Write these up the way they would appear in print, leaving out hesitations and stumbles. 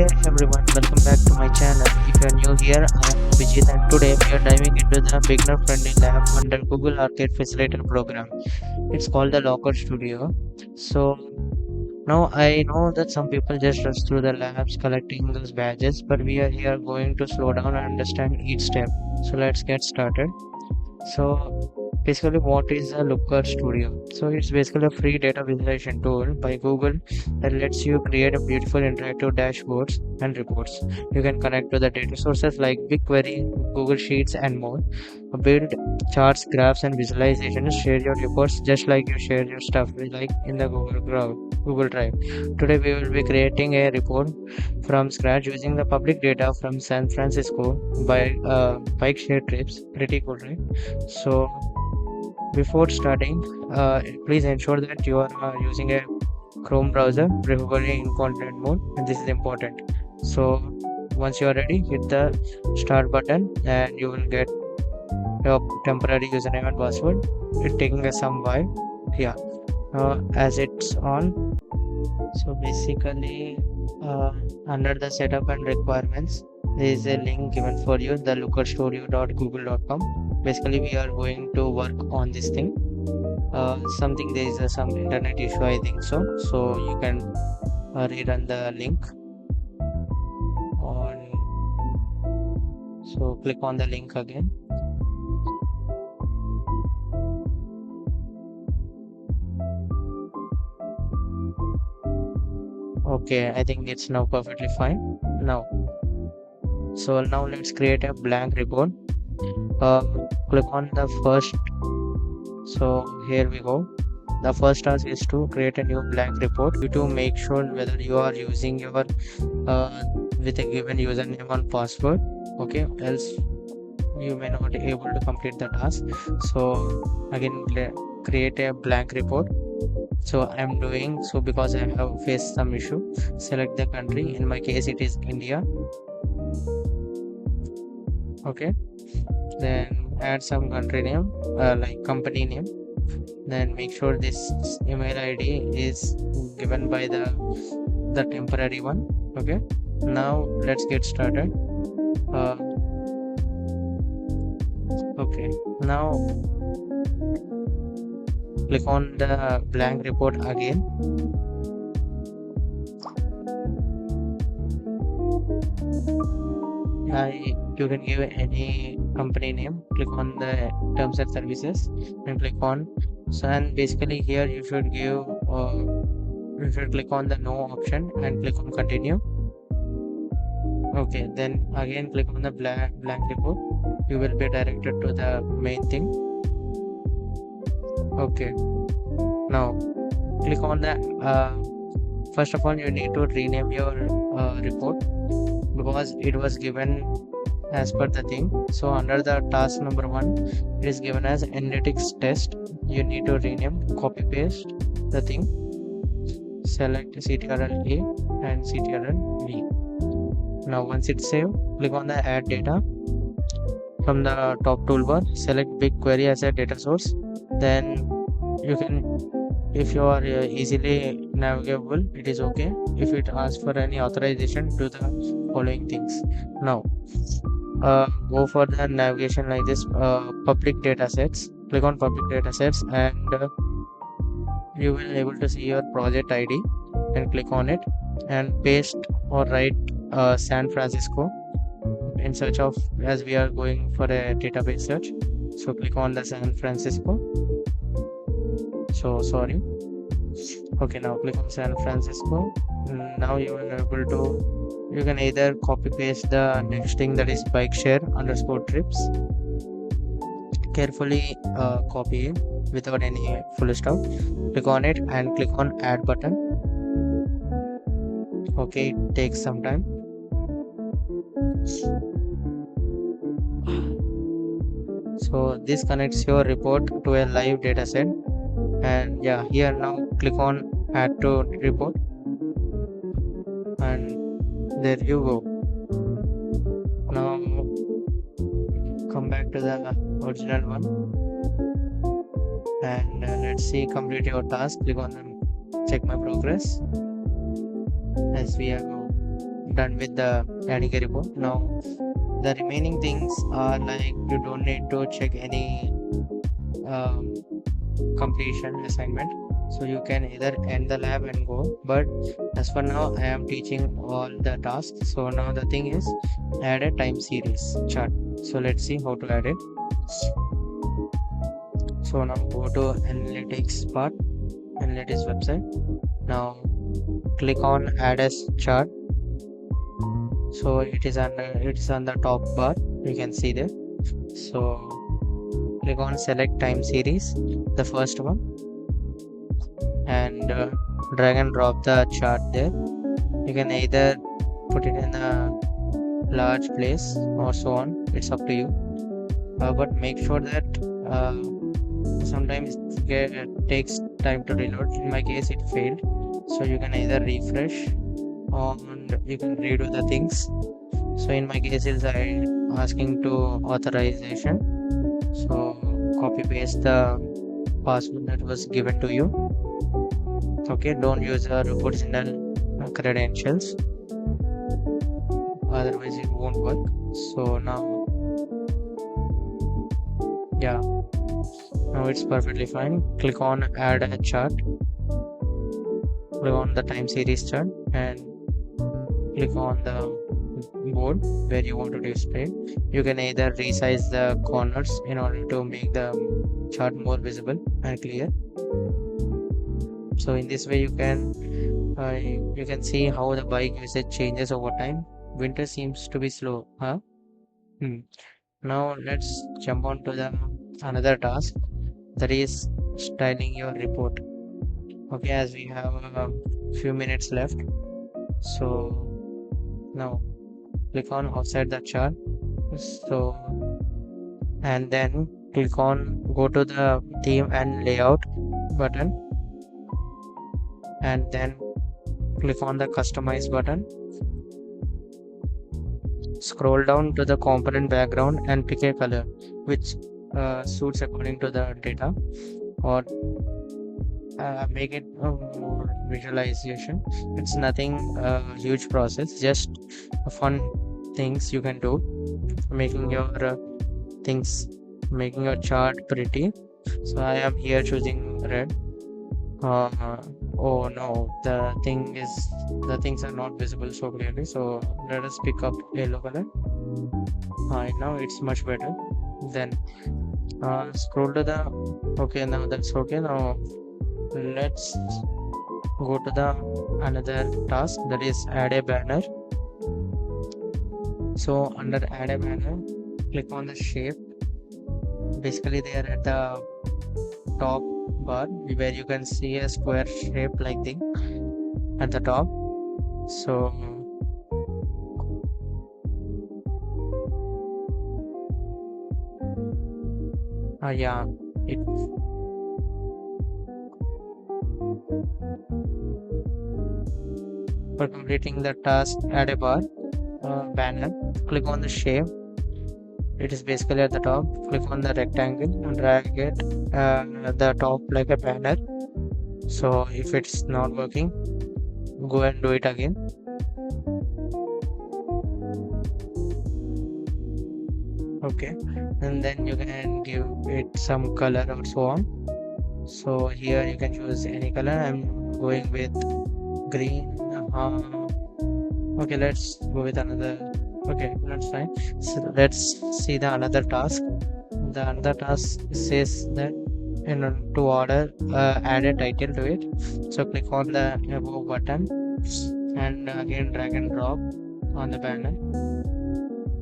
Hey everyone, welcome back to my channel. If you are new here, I am Vijit and today we are diving into the beginner friendly lab under Google Arcade Facilitator program. It's called the Locker Studio. So now I know that some people just rush through the labs collecting those badges, but we are here going to slow down and understand each step. So let's get started. So basically what is a Looker Studio? So it's basically a free data visualization tool by Google that lets you create a beautiful interactive dashboards and reports. You can connect to the data sources like BigQuery, Google Sheets and more. Build charts, graphs and visualizations, share your reports just like you share your stuff like in the Google Drive. Today we will be creating a report from scratch using the public data from San Francisco by bikeshare trips. Pretty cool, right? So before starting, please ensure that you are using a Chrome browser, preferably in content mode, and this is important. So once you are ready, hit the start button, and you will get your temporary username and password. It's taking us some while. Yeah, as it's on. So basically, under the setup and requirements, there is a link given for you, the lookerstudio.google.com. Basically, we are going to work on this thing. Something there is some internet issue, I think so. So you can rerun the link on. So click on the link again. Okay, I think it's now perfectly fine. Now, so now let's create a blank report. Uh, Click on the first. So here we go. The first task is to create a new blank report. You to make sure whether you are using your with a given username and password. Okay, else you may not be able to complete the task. So again, create a blank report. So I'm doing so because I have faced some issue. Select the country. In my case, it is India. Okay, then add some country name, like company name. Then make sure this email ID is given by the temporary one. Okay, now let's get started. uh, okay, now click on the blank report again. You can give any company name. Click on the terms and services and click on. So and basically here you should give you should click on the no option and click on continue. Okay, then again click on the blank report. You will be directed to the main thing. Okay, now click on the first of all you need to rename your report because it was given as per the thing. So under the task number 1 it is given as analytics test. You need to rename, copy paste the thing, select ctrl A and ctrl V. Now once it's saved, click on the add data. From the top toolbar, select BigQuery as a data source. Then you can, if you are easily navigable, it is okay. If it asks for any authorization, do the following things. Now go for the navigation like this, public data sets. Click on public data sets and you will able to see your project ID and click on it and paste or write San Francisco in search of, as we are going for a database search. So click on the San Francisco. So sorry. Okay, now click on San Francisco. Now you will be able to, you can either copy paste the next thing, that is bikeshare underscore trips. Carefully copy it without any full stop. Click on it and click on add button. Okay, it takes some time. So this connects your report to a live dataset. And yeah, here now click on add to report and there you go. Now come back to the original one and let's see, complete your task. Click on check my progress as we have done with the adding a report. Now the remaining things are like you don't need to check any um, completion assignment, so you can either end the lab and go. But as for now, I am teaching all the tasks. So now the thing is add a time series chart. So let's see how to add it. So now go to analytics part, analytics website. Now click on add as chart. So it is on the top bar, you can see there. So click on select time series, the first one, and drag and drop the chart there. You can either put it in a large place or so on, it's up to you. But make sure that sometimes it takes time to reload. In my case it failed, so you can either refresh or you can redo the things. So in my case it's asking to authorization, so copy paste the password that was given to you. Okay, don't use your original credentials, otherwise it won't work. So now, yeah, now it's perfectly fine. Click on add a chart, click on the time series chart, and click on the board where you want to display. You can either resize the corners in order to make the chart more visible and clear. So in this way you can see how the bike usage changes over time. Winter seems to be slow, huh? Now let's jump on to the another task, that is styling your report. Okay, as we have a few minutes left, so now click on offset the chart. So and then click on go to the theme and layout button, and then click on the customize button. Scroll down to the component background and pick a color which suits according to the data, or make it more visualization. It's nothing huge process, just fun things you can do, making your things, making your chart pretty. So I am here choosing red. Oh no, the things are not visible so clearly, so let us pick up yellow color. Now it's much better. Then scroll to the, okay, now that's okay. Now let's go to the another task, that is add a banner. So under add a banner, click on the shape. Basically they are at the top bar where you can see a square shape like thing at the top. So yeah, it for completing the task add a bar banner, click on the shape. It is basically at the top. Click on the rectangle and drag it the top like a banner. So if it's not working, go and do it again. Okay, and then you can give it some color or so on. So here you can choose any color. I'm going with green. Okay, let's go with another. Okay, that's fine. So let's see the another task. The another task says that to order, add a title to it. So click on the above button and again drag and drop on the banner.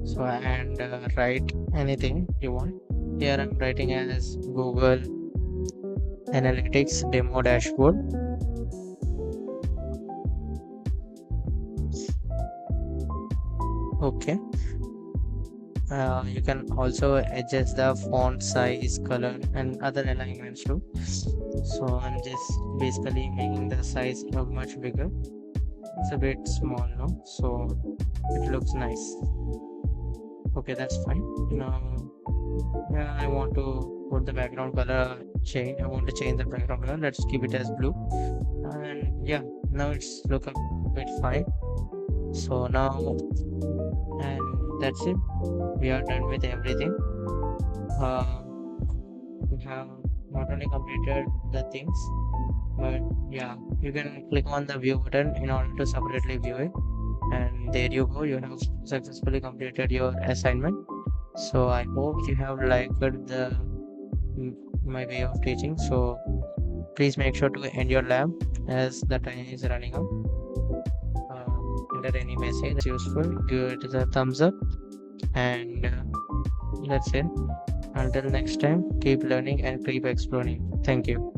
So and write anything you want. Here I'm writing as Google Analytics demo dashboard. Okay. You can also adjust the font size, color, and other alignments too. So I'm just basically making the size look much bigger. It's a bit small now, so it looks nice. Okay, that's fine. Now, yeah, I want to put the background color change. I want to change the background color. Let's keep it as blue. And yeah, now it's look a bit fine. So now, and that's it. We are done with everything. Uh, we have not only completed the things, but yeah, you can click on the view button in order to separately view it. And there you go, you have successfully completed your assignment. So I hope you have liked mm, my way of teaching. So please make sure to end your lab as the time is running out. Enter any message that's useful, give it a thumbs up, and that's it. Until next time, keep learning and keep exploring. Thank you.